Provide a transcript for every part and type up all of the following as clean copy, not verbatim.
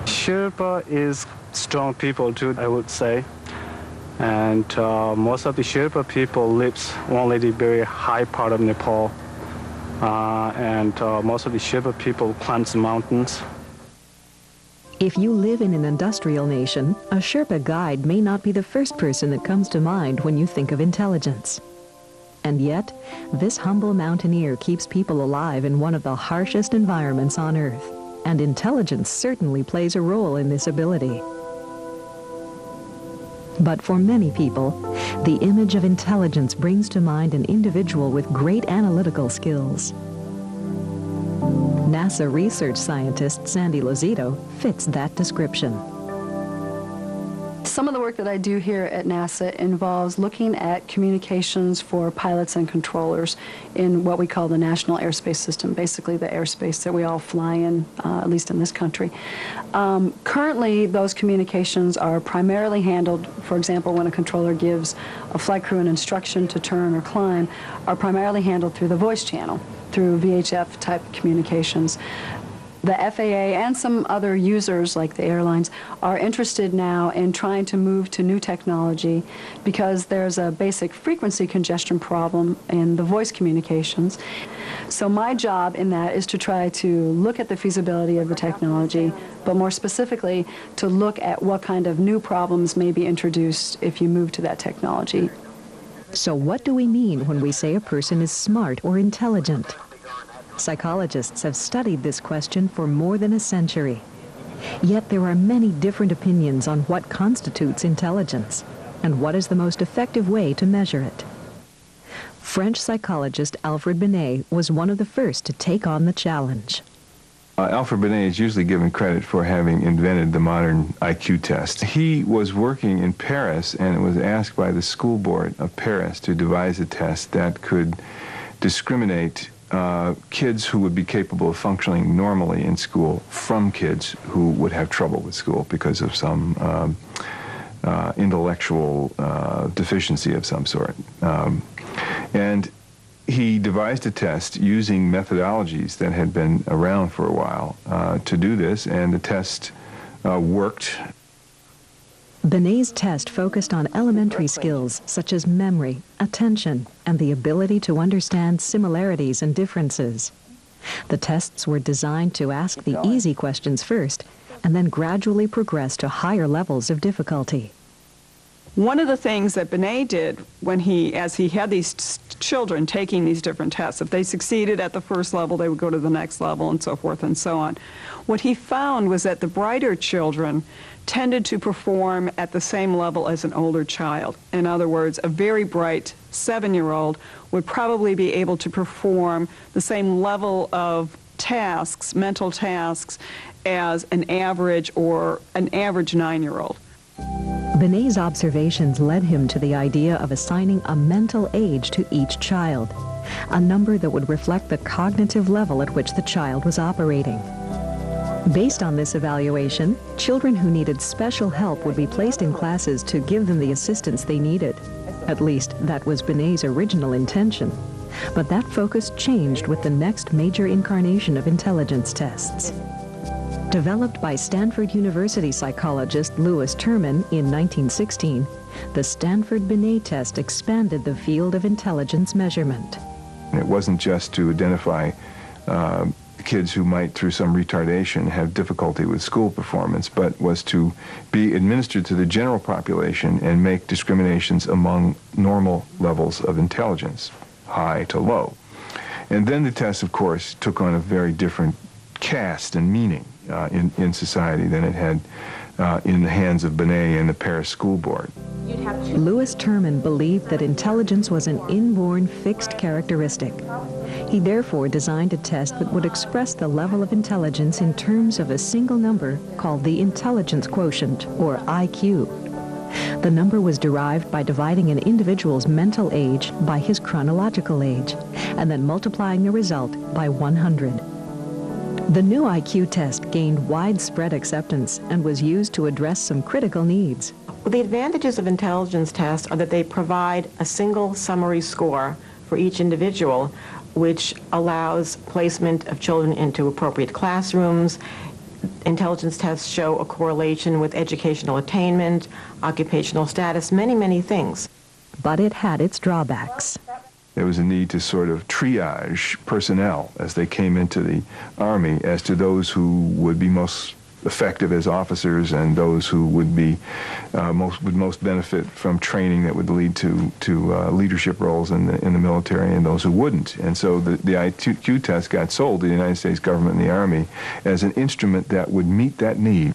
Sherpa is strong people too, I would say. And most of the Sherpa people lives only the very high part of Nepal. And most of the Sherpa people climbs the mountains. If you live in an industrial nation, a Sherpa guide may not be the first person that comes to mind when you think of intelligence. And yet, this humble mountaineer keeps people alive in one of the harshest environments on Earth. And intelligence certainly plays a role in this ability. But for many people, the image of intelligence brings to mind an individual with great analytical skills. NASA research scientist Sandy Lozito fits that description. Some of the work that I do here at NASA involves looking at communications for pilots and controllers in what we call the National Airspace System, basically the airspace that we all fly in, at least in this country. Currently, those communications are primarily handled, for example, when a controller gives a flight crew an instruction to turn or climb, are primarily handled through the voice channel, through VHF type communications. The FAA and some other users like the airlines are interested now in trying to move to new technology because there's a basic frequency congestion problem in the voice communications. So my job in that is to try to look at the feasibility of the technology, but more specifically to look at what kind of new problems may be introduced if you move to that technology. So what do we mean when we say a person is smart or intelligent? Psychologists have studied this question for more than a century. Yet there are many different opinions on what constitutes intelligence and what is the most effective way to measure it. French psychologist Alfred Binet was one of the first to take on the challenge. Alfred Binet is usually given credit for having invented the modern IQ test. He was working in Paris and was asked by the school board of Paris to devise a test that could discriminate kids who would be capable of functioning normally in school from kids who would have trouble with school because of some intellectual deficiency of some sort. And he devised a test using methodologies that had been around for a while to do this, and the test worked. Binet's test focused on elementary skills such as memory, attention, and the ability to understand similarities and differences. The tests were designed to ask the easy questions first and then gradually progress to higher levels of difficulty. One of the things that Binet did when as he had these children taking these different tests, if they succeeded at the first level, they would go to the next level and so forth and so on. What he found was that the brighter children tended to perform at the same level as an older child. In other words, a very bright 7-year-old would probably be able to perform the same level of tasks, mental tasks, as an average 9-year-old. Binet's observations led him to the idea of assigning a mental age to each child, a number that would reflect the cognitive level at which the child was operating. Based on this evaluation, children who needed special help would be placed in classes to give them the assistance they needed. At least, that was Binet's original intention. But that focus changed with the next major incarnation of intelligence tests. Developed by Stanford University psychologist Louis Terman in 1916, the Stanford-Binet test expanded the field of intelligence measurement. It wasn't just to identify kids who might, through some retardation, have difficulty with school performance, but was to be administered to the general population and make discriminations among normal levels of intelligence, high to low. And then the test, of course, took on a very different cast and meaning in society than it had in the hands of Binet and the Paris School Board. Louis Terman believed that intelligence was an inborn fixed characteristic. He therefore designed a test that would express the level of intelligence in terms of a single number called the intelligence quotient, or IQ. The number was derived by dividing an individual's mental age by his chronological age, and then multiplying the result by 100. The new IQ test gained widespread acceptance and was used to address some critical needs. The advantages of intelligence tests are that they provide a single summary score for each individual, which allows placement of children into appropriate classrooms, intelligence tests show a correlation with educational attainment, occupational status, many, many things. But it had its drawbacks. There was a need to sort of triage personnel as they came into the Army as to those who would be most effective as officers and those who would be most benefit from training that would lead to leadership roles in the military, and those who wouldn't. And so the IQ test got sold to the United States government and the Army as an instrument that would meet that need.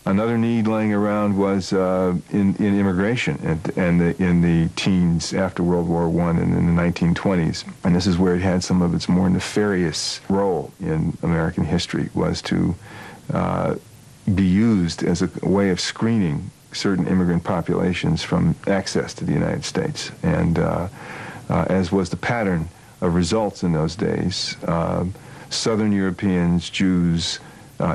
Another need laying around was in immigration and in the teens after World War I and in the 1920s. And this is where it had some of its more nefarious role in American history, was to be used as a way of screening certain immigrant populations from access to the United States. And as was the pattern of results in those days, Southern Europeans, Jews,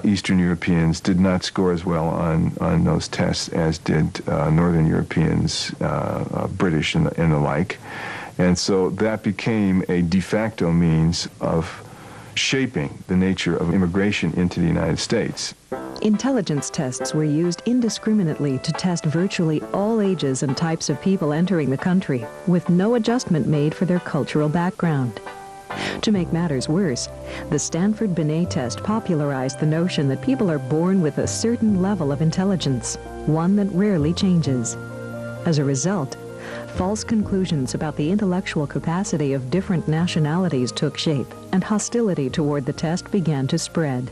Eastern Europeans did not score as well on those tests as did Northern Europeans, British and the like. And so that became a de facto means of shaping the nature of immigration into the United States. Intelligence tests were used indiscriminately to test virtually all ages and types of people entering the country, with no adjustment made for their cultural background. To make matters worse, the Stanford-Binet test popularized the notion that people are born with a certain level of intelligence, one that rarely changes. As a result, false conclusions about the intellectual capacity of different nationalities took shape, and hostility toward the test began to spread.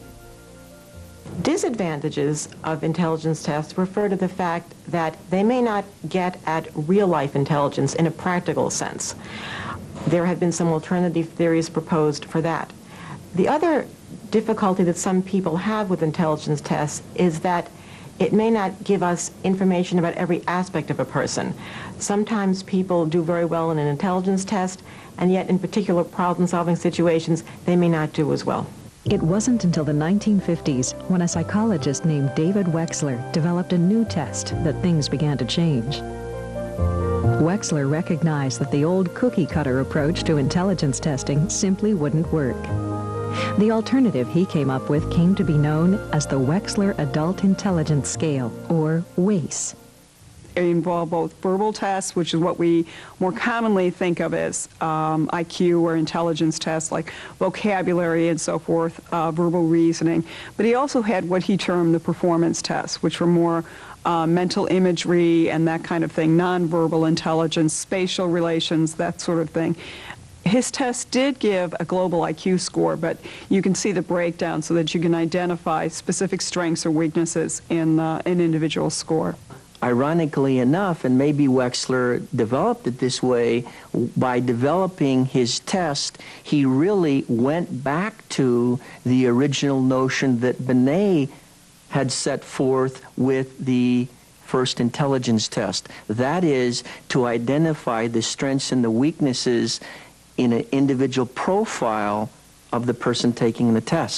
Disadvantages of intelligence tests refer to the fact that they may not get at real-life intelligence in a practical sense. There have been some alternative theories proposed for that. The other difficulty that some people have with intelligence tests is that it may not give us information about every aspect of a person. Sometimes people do very well in an intelligence test, and yet in particular problem-solving situations, they may not do as well. It wasn't until the 1950s when a psychologist named David Wexler developed a new test that things began to change. Wexler recognized that the old cookie-cutter approach to intelligence testing simply wouldn't work. The alternative he came up with came to be known as the Wexler Adult Intelligence Scale, or WAIS. It involved both verbal tests, which is what we more commonly think of as IQ or intelligence tests, like vocabulary and so forth, verbal reasoning. But he also had what he termed the performance tests, which were more mental imagery and that kind of thing, nonverbal intelligence, spatial relations, that sort of thing. His test did give a global IQ score, but you can see the breakdown so that you can identify specific strengths or weaknesses in an individual score. Ironically enough, and maybe Wexler developed it this way, by developing his test, he really went back to the original notion that Binet had set forth with the first intelligence test. That is, to identify the strengths and the weaknesses in an individual profile of the person taking the test.